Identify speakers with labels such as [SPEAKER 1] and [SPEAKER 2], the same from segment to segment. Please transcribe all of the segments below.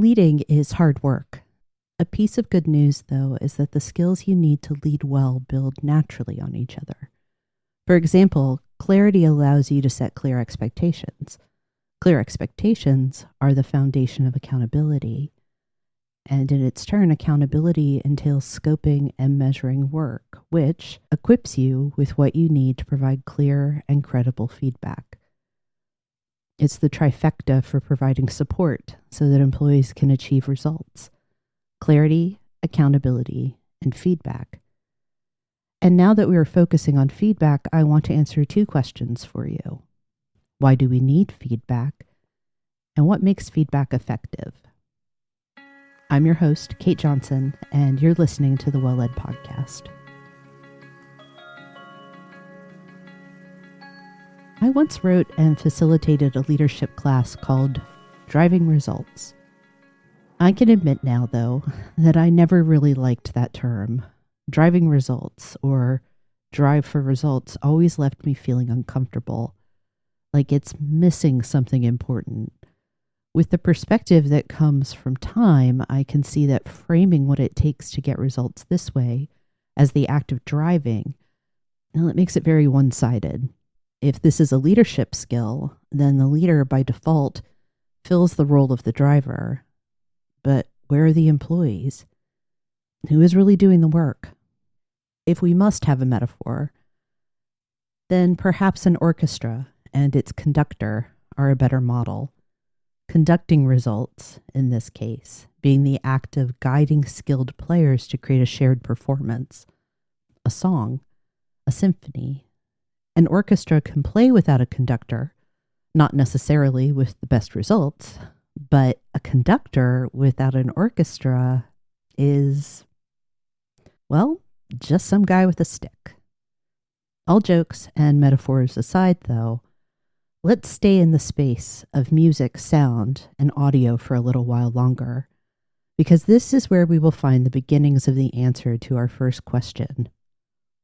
[SPEAKER 1] Leading is hard work. A piece of good news, though, is that the skills you need to lead well build naturally on each other. For example, clarity allows you to set clear expectations. Clear expectations are the foundation of accountability. And in its turn, accountability entails scoping and measuring work, which equips you with what you need to provide clear and credible feedback. It's the trifecta for providing support so that employees can achieve results: clarity, accountability, and feedback. And now that we are focusing on feedback, I want to answer 2 questions for you. Why do we need feedback? And what makes feedback effective? I'm your host, Kate Johnson, and you're listening to the Well-Led Podcast. I once wrote and facilitated a leadership class called Driving Results. I can admit now, though, that I never really liked that term. Driving results, or drive for results, always left me feeling uncomfortable, like it's missing something important. With the perspective that comes from time, I can see that framing what it takes to get results this way, as the act of driving, well, it makes it very one-sided. If this is a leadership skill, then the leader by default fills the role of the driver. But where are the employees? Who is really doing the work? If we must have a metaphor, then perhaps an orchestra and its conductor are a better model. Conducting results, in this case, being the act of guiding skilled players to create a shared performance, a song, a symphony. An orchestra can play without a conductor, not necessarily with the best results, but a conductor without an orchestra is, well, just some guy with a stick. All jokes and metaphors aside, though, let's stay in the space of music, sound, and audio for a little while longer, because this is where we will find the beginnings of the answer to our first question.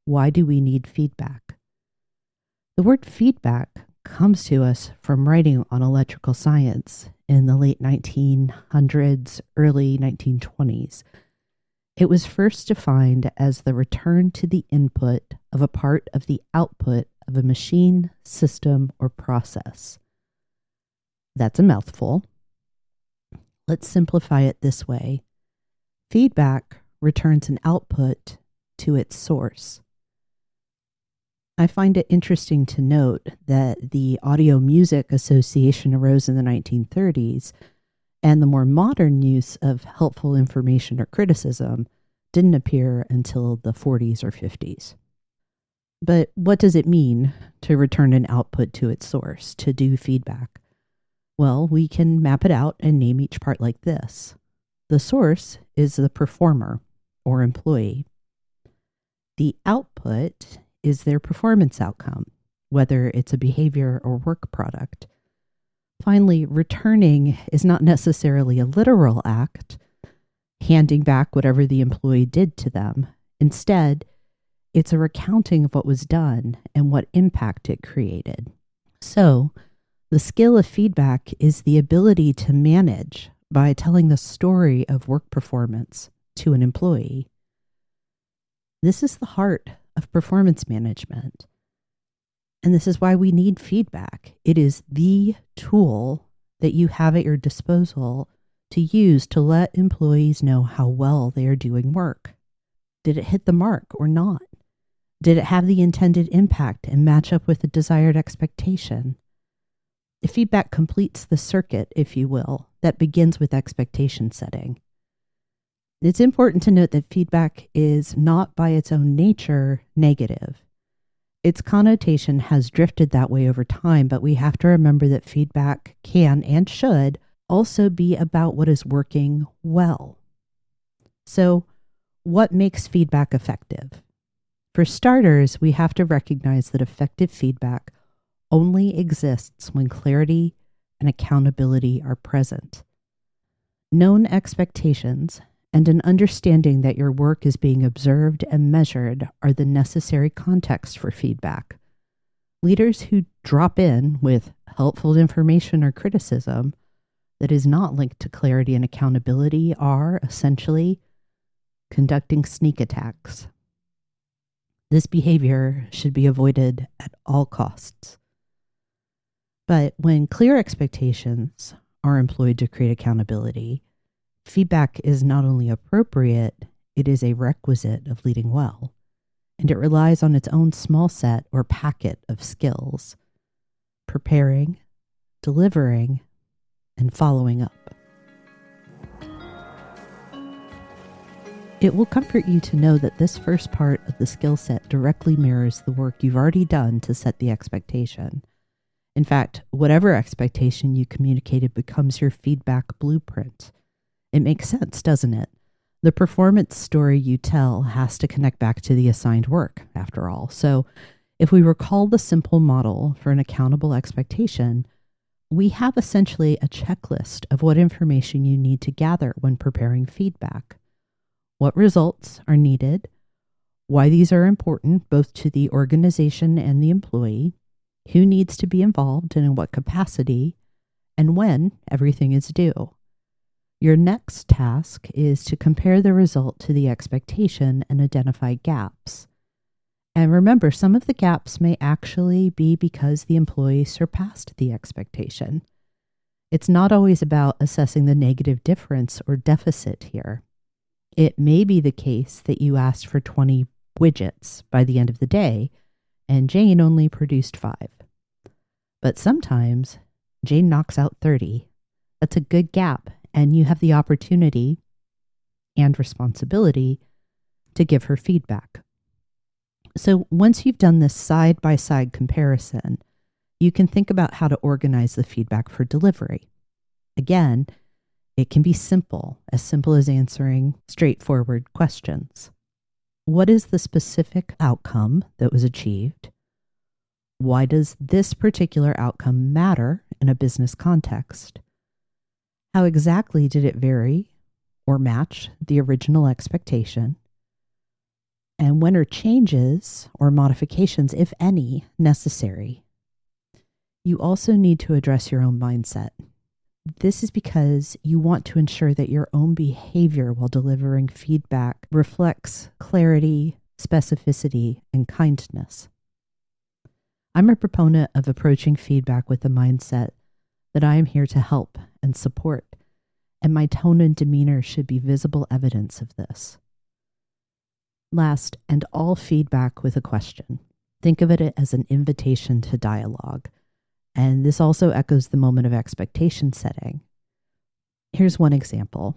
[SPEAKER 1] Why do we need feedback? The word feedback comes to us from writing on electrical science in the late 1900s, early 1920s. It was first defined as the return to the input of a part of the output of a machine, system, or process. That's a mouthful. Let's simplify it this way. Feedback returns an output to its source. I find it interesting to note that the Audio Music Association arose in the 1930s, and the more modern use of helpful information or criticism didn't appear until the 40s or 50s. But what does it mean to return an output to its source, to do feedback? Well, we can map it out and name each part like this. The source is the performer or employee. The output is their performance outcome, whether it's a behavior or work product. Finally, returning is not necessarily a literal act, handing back whatever the employee did to them. Instead, it's a recounting of what was done and what impact it created. So, the skill of feedback is the ability to manage by telling the story of work performance to an employee. This is the heart of performance management. And this is why we need feedback. It is the tool that you have at your disposal to use to let employees know how well they are doing work. Did it hit the mark or not? Did it have the intended impact and match up with the desired expectation? The feedback completes the circuit, if you will, that begins with expectation setting. It's important to note that feedback is not by its own nature negative. Its connotation has drifted that way over time, but we have to remember that feedback can and should also be about what is working well. So, what makes feedback effective? For starters, we have to recognize that effective feedback only exists when clarity and accountability are present. Known expectations and an understanding that your work is being observed and measured are the necessary context for feedback. Leaders who drop in with helpful information or criticism that is not linked to clarity and accountability are essentially conducting sneak attacks. This behavior should be avoided at all costs. But when clear expectations are employed to create accountability, feedback is not only appropriate, it is a requisite of leading well, and it relies on its own small set or packet of skills: preparing, delivering, and following up. It will comfort you to know that this first part of the skill set directly mirrors the work you've already done to set the expectation. In fact, whatever expectation you communicated becomes your feedback blueprint. It makes sense, doesn't it? The performance story you tell has to connect back to the assigned work, after all. So if we recall the simple model for an accountable expectation, we have essentially a checklist of what information you need to gather when preparing feedback. What results are needed, why these are important both to the organization and the employee, who needs to be involved and in what capacity, and when everything is due. Your next task is to compare the result to the expectation and identify gaps. And remember, some of the gaps may actually be because the employee surpassed the expectation. It's not always about assessing the negative difference or deficit here. It may be the case that you asked for 20 widgets by the end of the day, and Jane only produced 5. But sometimes Jane knocks out 30. That's a good gap, and you have the opportunity and responsibility to give her feedback. So once you've done this side-by-side comparison, you can think about how to organize the feedback for delivery. Again, it can be simple as answering straightforward questions. What is the specific outcome that was achieved? Why does this particular outcome matter in a business context? How exactly did it vary or match the original expectation? And when are changes or modifications, if any, necessary? You also need to address your own mindset. This is because you want to ensure that your own behavior while delivering feedback reflects clarity, specificity, and kindness. I'm a proponent of approaching feedback with the mindset that I am here to help and support, and my tone and demeanor should be visible evidence of this. Last, end all feedback with a question. Think of it as an invitation to dialogue. And this also echoes the moment of expectation setting. Here's one example.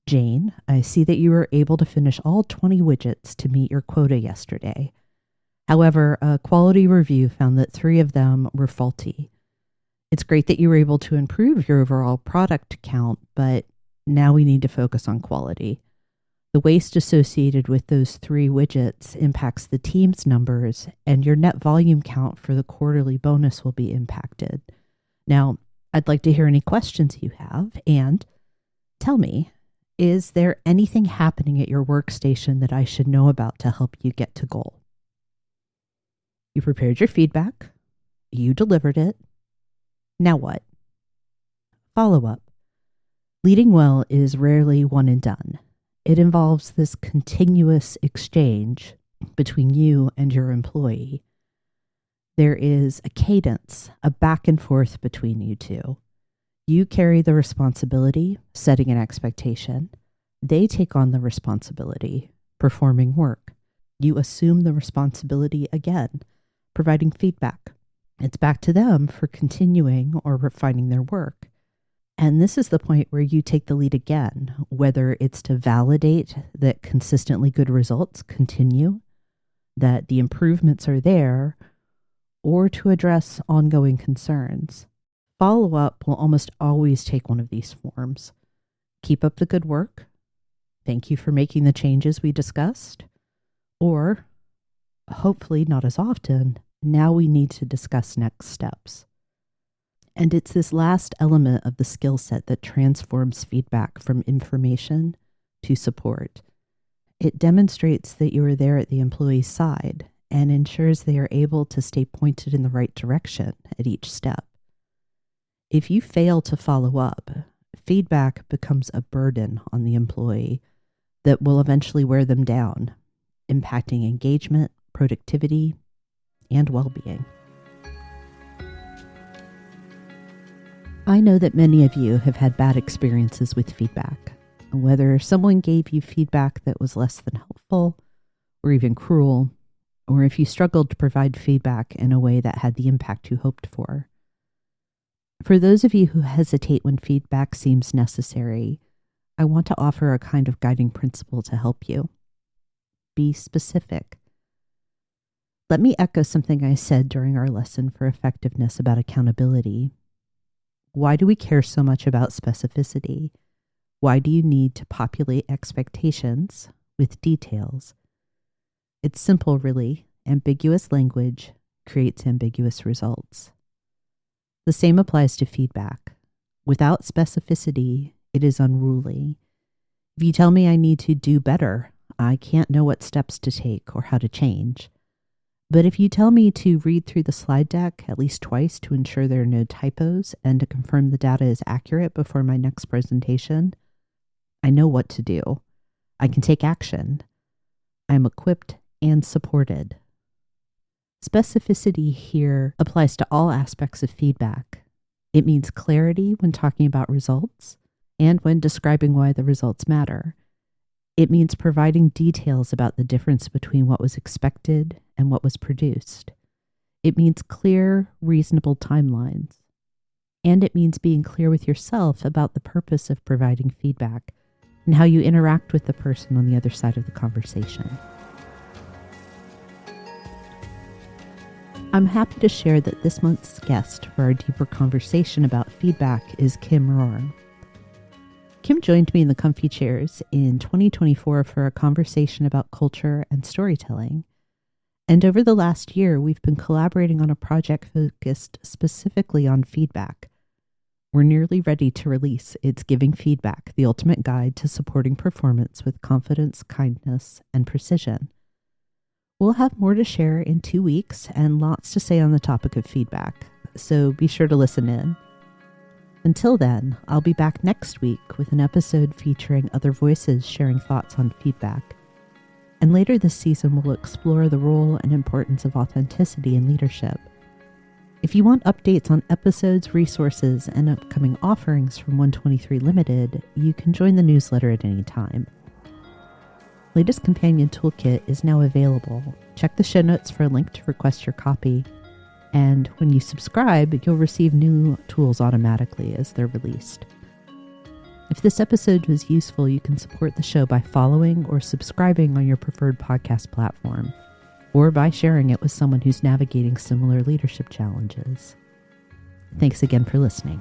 [SPEAKER 1] Jane, I see that you were able to finish all 20 widgets to meet your quota yesterday. However, a quality review found that 3 of them were faulty. It's great that you were able to improve your overall product count, but now we need to focus on quality. The waste associated with those 3 widgets impacts the team's numbers, and your net volume count for the quarterly bonus will be impacted. Now, I'd like to hear any questions you have, and tell me, is there anything happening at your workstation that I should know about to help you get to goal? You prepared your feedback, you delivered it. Now what? Follow up. Leading well is rarely one and done. It involves this continuous exchange between you and your employee. There is a cadence, a back and forth between you two. You carry the responsibility, setting an expectation. They take on the responsibility, performing work. You assume the responsibility again, providing feedback. It's back to them for continuing or refining their work. And this is the point where you take the lead again, whether it's to validate that consistently good results continue, that the improvements are there, or to address ongoing concerns. Follow-up will almost always take one of these forms. Keep up the good work. Thank you for making the changes we discussed. Or, hopefully not as often, now we need to discuss next steps. And it's this last element of the skill set that transforms feedback from information to support. It demonstrates that you are there at the employee's side and ensures they are able to stay pointed in the right direction at each step. If you fail to follow up, feedback becomes a burden on the employee that will eventually wear them down, impacting engagement, productivity, and well-being. I know that many of you have had bad experiences with feedback, whether someone gave you feedback that was less than helpful or even cruel, or if you struggled to provide feedback in a way that had the impact you hoped for. For those of you who hesitate when feedback seems necessary, I want to offer a kind of guiding principle to help you. Be specific. Let me echo something I said during our lesson for effectiveness about accountability. Why do we care so much about specificity? Why do you need to populate expectations with details? It's simple, really. Ambiguous language creates ambiguous results. The same applies to feedback. Without specificity, it is unruly. If you tell me I need to do better, I can't know what steps to take or how to change. But if you tell me to read through the slide deck at least twice to ensure there are no typos and to confirm the data is accurate before my next presentation, I know what to do. I can take action. I'm equipped and supported. Specificity here applies to all aspects of feedback. It means clarity when talking about results and when describing why the results matter. It means providing details about the difference between what was expected and what was produced. It means clear, reasonable timelines. And it means being clear with yourself about the purpose of providing feedback and how you interact with the person on the other side of the conversation. I'm happy to share that this month's guest for our deeper conversation about feedback is Kim Rohr. Kim joined me in the comfy chairs in 2024 for a conversation about culture and storytelling. And over the last year, we've been collaborating on a project focused specifically on feedback. We're nearly ready to release It's Giving Feedback, the ultimate guide to supporting performance with confidence, kindness, and precision. We'll have more to share in 2 weeks and lots to say on the topic of feedback, so be sure to listen in. Until then, I'll be back next week with an episode featuring other voices sharing thoughts on feedback. And later this season, we'll explore the role and importance of authenticity in leadership. If you want updates on episodes, resources, and upcoming offerings from 123 Limited, you can join the newsletter at any time. Latest Companion Toolkit is now available. Check the show notes for a link to request your copy. And when you subscribe, you'll receive new tools automatically as they're released. If this episode was useful, you can support the show by following or subscribing on your preferred podcast platform, or by sharing it with someone who's navigating similar leadership challenges. Thanks again for listening.